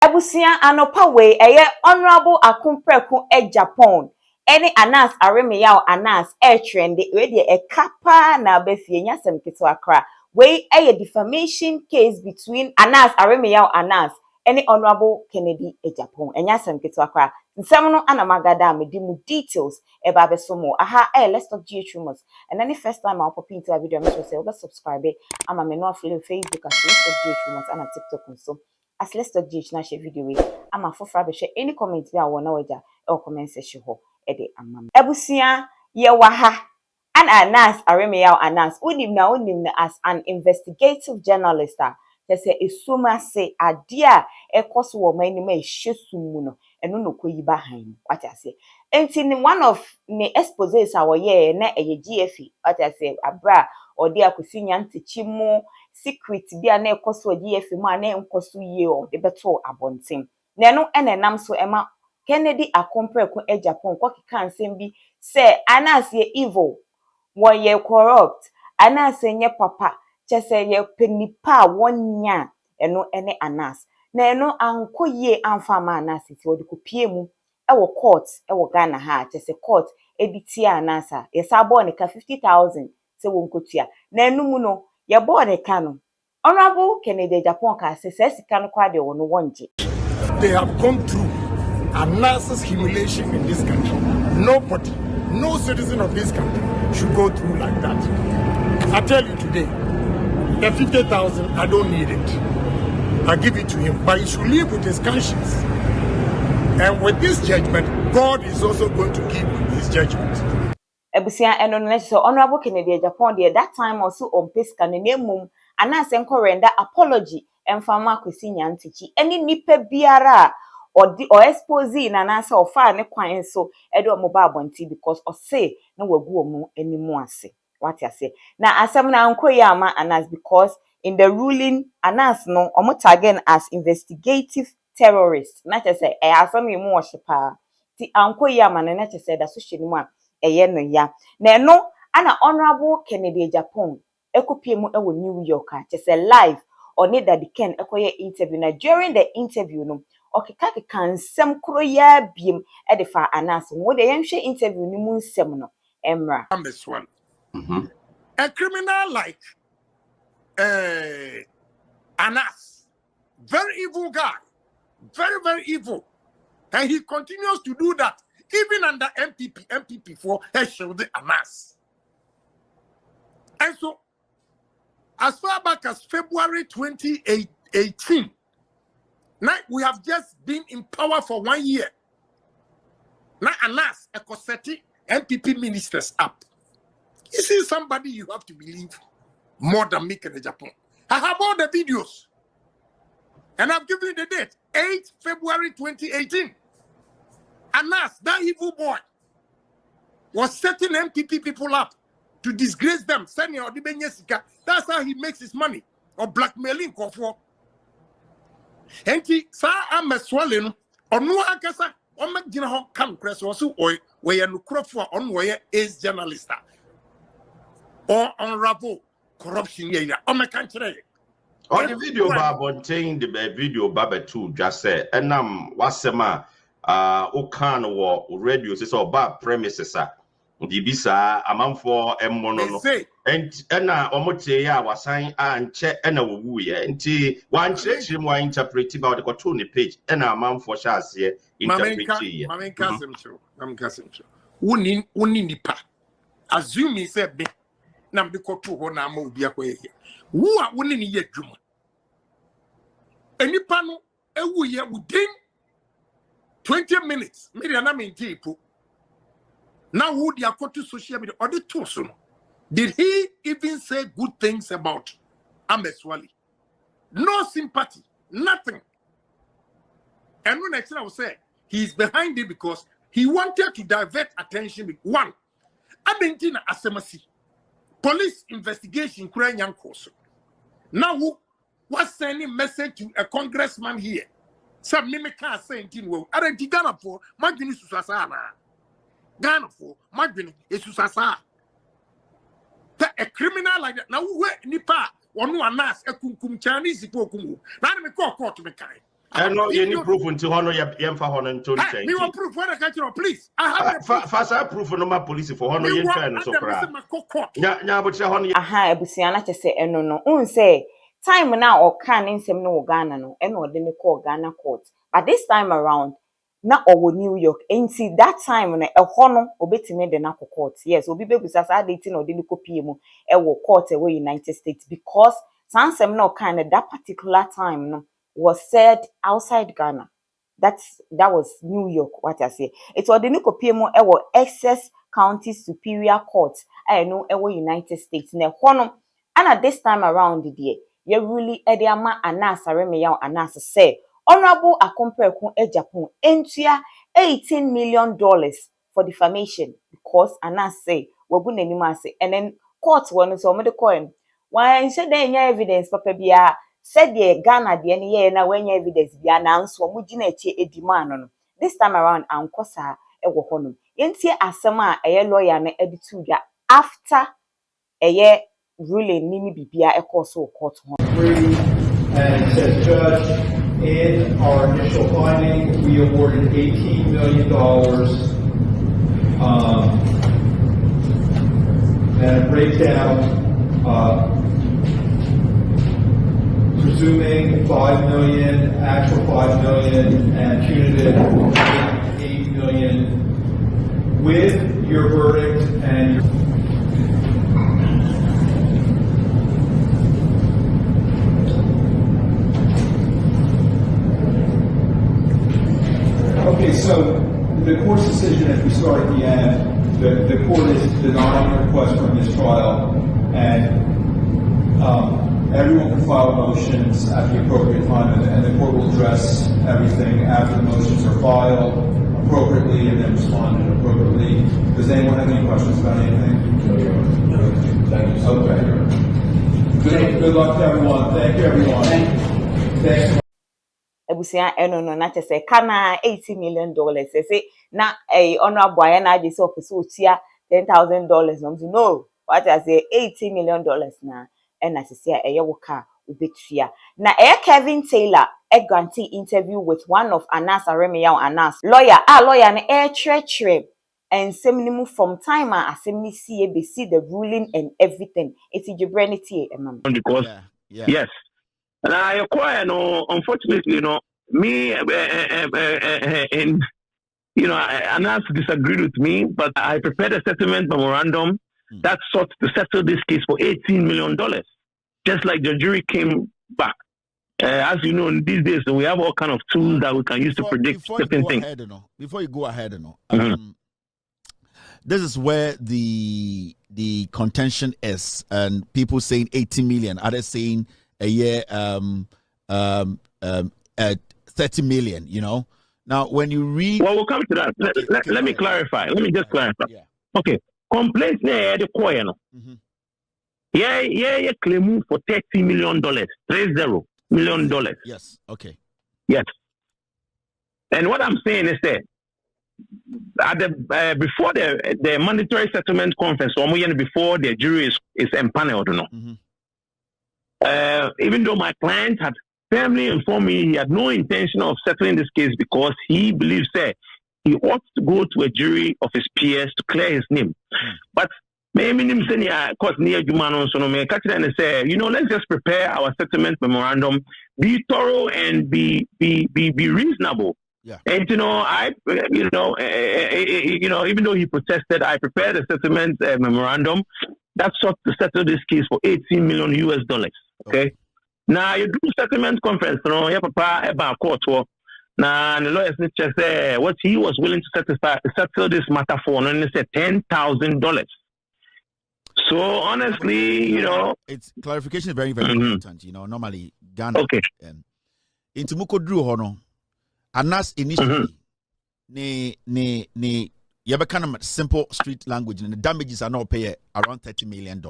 Ebusia anopa we eye honorable akumpreku Agyapong any Anas Aremeyaw Anas ghtrend we de ekapa na befie nyasem keto akra we eye defamation case between Anas Aremeyaw Anas any honorable Kennedy Agyapong nyasem keto akra nsem no anamagada me di mu details eba beso mo aha let's talk ghtrends and any first time I'll pop into a video make sure say you subscribe ama me no afle Facebook as let's talk ghtrends and TikTok so as let's talk GH na share video we ama fofra be share any comment bi a wona waja e comment section ho e de amam ebusia ye wa ha an Anas Aremeyaw Anas unim na as an investigative journalist they say esuma say ade a ekoso wo mani ma ehyesu mu no eno no koyi ba han what I say enti ni one of ne exposes a wo ye na eye GFE what I say abra odi akosi nyantechi mu secret bia na ekoso GFE mu na enkoso ye o de beto abonten na eno enenam so ema Kennedy akompreku Agyapong kwakika nsem bi say Anas ye evil wo ye corrupt Anas nye papa chese ye penipa wonya eno ene Anas na eno ankoye amfama Anas ti wodi kopie mu ewo court ewo Ghana ha chese court editi Anasa ye sabo ne ka 50,000 se wonkotua na enu mu no ye bo ne ka no honorable Kennedy Agyapong ka se sika no kwa de wo no wonje. They have gone through Anas's humiliation in this country. Nobody, no citizen of this country should go through like that. I tell you today, the 50,000, I don't need it. I give it to him, but he should live with his conscience. And with this judgment, God is also going to give his judgment. Ebusia eno no so honorable Kennedy Agyapong there that time also on peska ne nemum Anas enko render apology emfama kwesi nyantechi eni nipa biara or expose na Anas ofa ne kwan so edo mo ba abonti because o say na wagu omu animu ase what you say na asem na ankoye ama Anas because in the ruling Anas no omo tagen as investigative terrorist na say asem yimu wo hyepa ti ankoye ama na say da so hyeni mu a eye no ya na eno ana honorable Kennedy Agyapong ekopie mu ewo New York say live on it that Ken ekoye interview na during the interview no okeka nsem kro ya biem e de fa Anas wo de yenhwe interview ni mu nsem no emra This one. A criminal like Anas, very evil guy, very evil, and he continues to do that even under MPP for the Anas. And so, as far back as February 2018, now we have just been in power for 1 year. Now Anas, a Cossetti, MPP ministers up. You see somebody you have to believe more than me in Japan. I have all the videos. And I've given you the date, 8 February 2018. Anas, that evil boy, was setting MPP people up to disgrace them. That's how he makes his money. Or blackmailing. And he saw I'm a swelling or no akasa or make dinner come press also or where you crop for on where is journalist or unravel corruption. Or my country. On the video, Babontain, the video Baba too just said, and wasema Okan or radio says or bad premises. The visa amount for mono and omote ya was sign and check and a woo until one check him were interpreting about the cartoon page and amount for Shas here in my cousin. I'm cousin. Wouldn't nipa. Assume he said, be Nam the cotu one amo be away here. Who are winning yet, Juma? Any panel, a woo year within 20 minutes. Maybe I'm in people. Now, who they are called to social media or the two? Did he even say good things about Ameswali? No sympathy, nothing. And when I will say he's behind it because he wanted to divert attention. One, Argentina Asemasi, police investigation, Ukrainian course. Now, who was sending message to a congressman here? Some mimic saying, "Well, Ghana for Magini Susasana." Ghana for Magini Susasa. A criminal like that. Now, where Nipa, one who Anas, a Chinese, now me call court to me kind. I know you need proof until honor your for honor and Tony. Me want proof when I catch you, please. I have the proof. Fast I proof no my police for honor your fan so cry. Yeah, but honor. Aha, ebusiana che se eno no. Un say time now or can nsem no Ghana no. Eno de me call Ghana court. But this time around, na owo New York. Enti that time na ehɔ no obetime de na court. Yes, obi bebusa sa dating or de no kopie mu e wo court e we United States because sansem no kind of that particular time no was said outside Ghana. That was New York, what I say. It's what the kopie mu e wo Essex County Superior Court. I know ewo United States. Ne hono. And at this time around the day, you really ediama anas Aremeyaw anas say Honorable Agyapong Agyapong entua $18 million for defamation because anas say wabu nenima say and then court one so me the coin. Why said there evidence papa bia said the Ghana de any year na when evidence bia na nso mo gina eche edima no. This time around ankosa ewo hono. Yentie asem a eye lawyer na editu dwa after eye ruling nini bibia ekoso court ho. And it says, Judge, in our initial finding, we awarded $18 million and it breaks down presuming $5 million, actual $5 million, and punitive $8 million with your verdict and your Okay, so the court's decision, as we start at the end, the court is denying the request for mistrial, and everyone can file motions at the appropriate time, and the court will address everything after the motions are filed appropriately and then responded appropriately. Does anyone have any questions about anything? No. Thank you. Okay. Good luck to everyone. Thank you, everyone. Thanks. Ebusia eno no na chese kana $80 million say na honorable aya na dey say opeso tia $10,000 no what I say $80 million na na say eye wo ka obetua na Kevin Taylor granted interview with one of Anas Aremeyaw Anas lawyer na chre and seminim from time asem ni see be see the ruling and everything it's gibrenity emam because yes. And I acquire unfortunately, me and Anas disagreed with me, but I prepared a settlement memorandum that sought to settle this case for $18 million. Just like the jury came back. As you know, in these days, we have all kind of tools that we can use to predict certain things. Before you go ahead, this is where the contention is, and people saying 80 million, others saying a year 30 million, Now, when you read... Well, we'll come to that. Let me clarify. Let me just clarify. Yeah. Okay. Complaints there, the coin. Yeah, claim for $30 million. $30 million. Yes. Okay. Yes. And what I'm saying is that at before the mandatory settlement conference, or before the jury is empaneled, even though my client had firmly informed me he had no intention of settling this case because he believes that he ought to go to a jury of his peers to clear his name. But maybe let's just prepare our settlement memorandum, be thorough and be reasonable. Yeah. And even though he protested, I prepared a settlement memorandum that sought to settle this case for $18 million. Okay. Now you do settlement conference, papa about court. Now the lawyers just say what he was willing to settle this matter for, and they said $10,000. So honestly, it's clarification is very, very important. Normally Ghana. Okay. Into Muko Drew Hono, Anas initially, you have a kind of simple street language, and the damages are not paid around $30 million.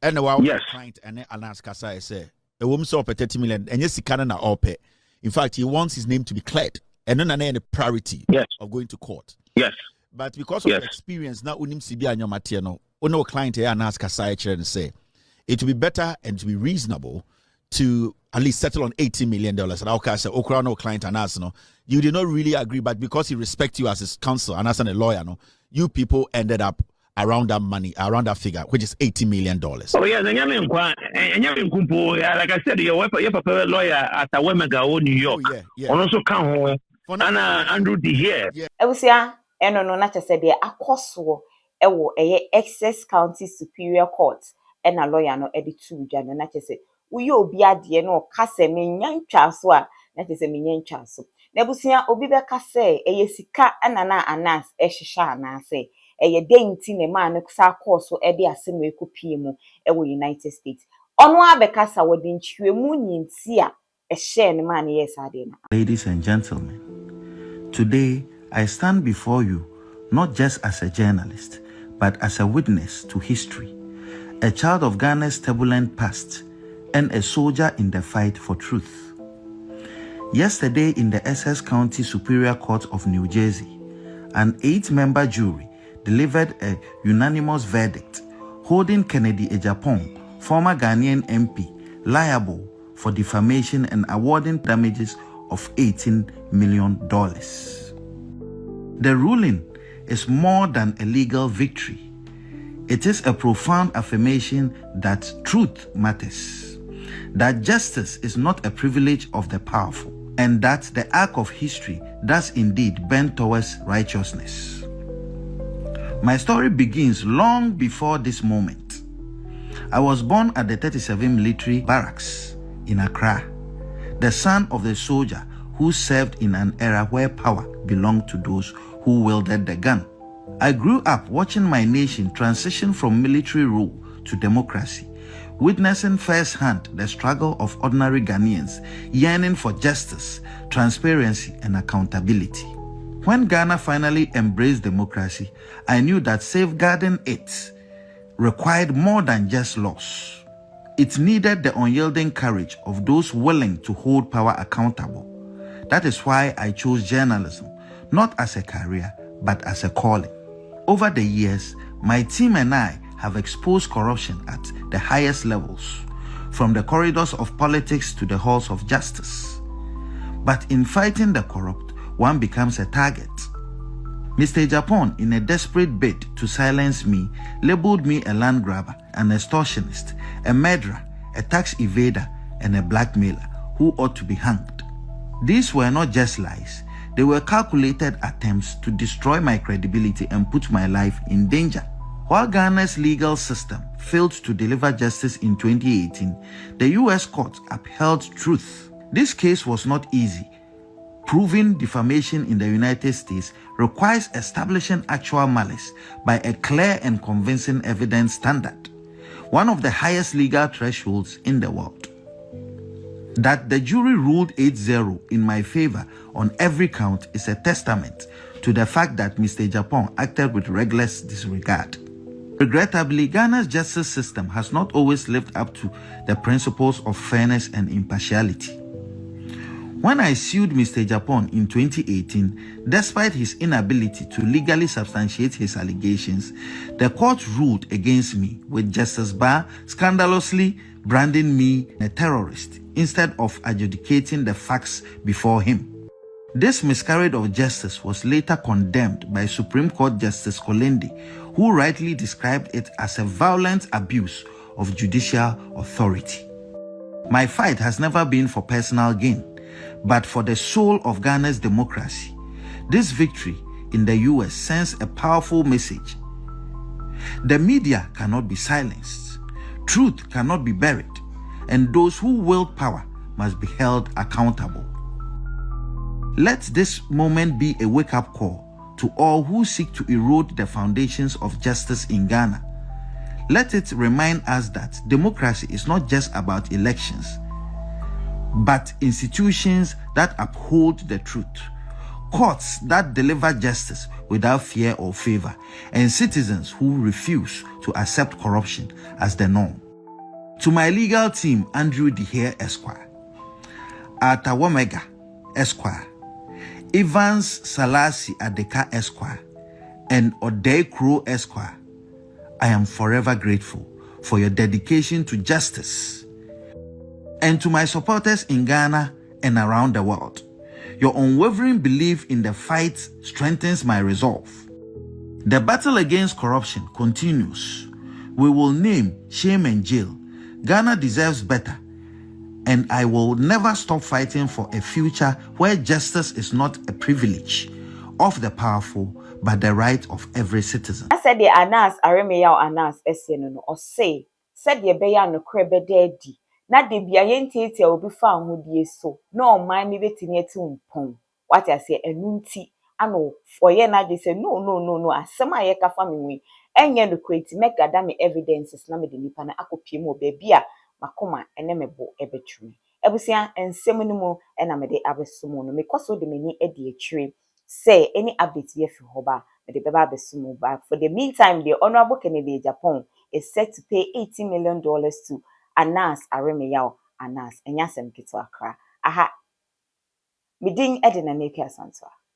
And the client and Anas Kasa say a woman saw for $30 million, and yes, he can't all pay. In fact, he wants his name to be cleared, and then any priority of going to court. Yes. But because of the experience, now unim sibi anyo matiano, uno client here Anas Kasa and say it will be better and to be reasonable to at least settle on $80 million. And I'll say, Okra no client and us, no, you did not really agree, but because he respects you as his counsel and as a lawyer, no, you people ended up around that money, around that figure, which is $80 million. Oh yeah, like I said, your papa lawyer at Aremeyaw, New York. Oh, yeah. Also come home. And Andrew D here. Ebusia eno no na chese de akoso ewo eye Essex County Superior Court na lawyer no edi tu dwa no na chese uye obi ade no kase menya ntwaso a na chese menya ntwaso na ebusia obi be kase eye sika na anas ehihya anase eye denti ne ma ne kusa akoso edi asem ekopie mu ewo United States ono abekasa wodi nchiwemu nyinti a ehye ne ma ne yesade na. Ladies and gentlemen, today, I stand before you not just as a journalist, but as a witness to history, a child of Ghana's turbulent past, and a soldier in the fight for truth. Yesterday, in the Essex County Superior Court of New Jersey, an 8-member jury delivered a unanimous verdict holding Kennedy Agyapong, former Ghanaian MP, liable for defamation and awarding damages of $18 million. The ruling is more than a legal victory. It is a profound affirmation that truth matters, that justice is not a privilege of the powerful, and that the arc of history does indeed bend towards righteousness. My story begins long before this moment. I was born at the 37 Military Barracks in Accra, the son of the soldier who served in an era where power belonged to those who wielded the gun. I grew up watching my nation transition from military rule to democracy, witnessing firsthand the struggle of ordinary Ghanaians yearning for justice, transparency, and accountability. When Ghana finally embraced democracy, I knew that safeguarding it required more than just laws. It needed the unyielding courage of those willing to hold power accountable. That is why I chose journalism, not as a career, but as a calling. Over the years, my team and I have exposed corruption at the highest levels, from the corridors of politics to the halls of justice. But in fighting the corrupt, one becomes a target. Mr. Agyapong, in a desperate bid to silence me, labeled me a land grabber, an extortionist, a murderer, a tax evader, and a blackmailer who ought to be hanged. These were not just lies. They were calculated attempts to destroy my credibility and put my life in danger. While Ghana's legal system failed to deliver justice in 2018, the U.S. court upheld truth. This case was not easy. Proving defamation in the United States requires establishing actual malice by a clear and convincing evidence standard, one of the highest legal thresholds in the world. That the jury ruled 8-0 in my favor on every count is a testament to the fact that Mr. Agyapong acted with reckless disregard. Regrettably, Ghana's justice system has not always lived up to the principles of fairness and impartiality. When I sued Mr. Agyapong in 2018, despite his inability to legally substantiate his allegations, the court ruled against me, with Justice Barr scandalously branding me a terrorist instead of adjudicating the facts before him. This miscarriage of justice was later condemned by Supreme Court Justice Kolende, who rightly described it as a violent abuse of judicial authority. My fight has never been for personal gain, but for the soul of Ghana's democracy. This victory in the US sends a powerful message. The media cannot be silenced, truth cannot be buried, and those who wield power must be held accountable. Let this moment be a wake-up call to all who seek to erode the foundations of justice in Ghana. Let it remind us that democracy is not just about elections, but institutions that uphold the truth, courts that deliver justice without fear or favor, and citizens who refuse to accept corruption as the norm. To my legal team, Andrew D. Esquire, Atawomega Esquire, Evans Salasi Adeka Esquire, and Odei Crow Esquire, I am forever grateful for your dedication to justice. And to my supporters in Ghana and around the world, your unwavering belief in the fight strengthens my resolve. The battle against corruption continues. We will name, shame, and jail. Ghana deserves better, and I will never stop fighting for a future where justice is not a privilege of the powerful, but the right of every citizen. I said the Anas Aremeyaw Anas no or say said the beya no crebe daddy. Na de bia yentieti obi fa ahodie so no man ni betini eti mpon. What I say enunti ano oye na de say no asem aye ka fa me wi enye no kwenti make gada me evidences na me de nipa na akopie mu obabi a makoma ene mebo ebetwumi ebusia ensem ni mu ena me de abesumu no me koso de meni edi atwire say any update ye fi hoba me de beba abesumu ba. For the meantime, the Honorable Kennedy Agyapong is set to pay $80 million to Anas Aremeyaw Anas enyasem kitu akra aha midin edina neke asanto.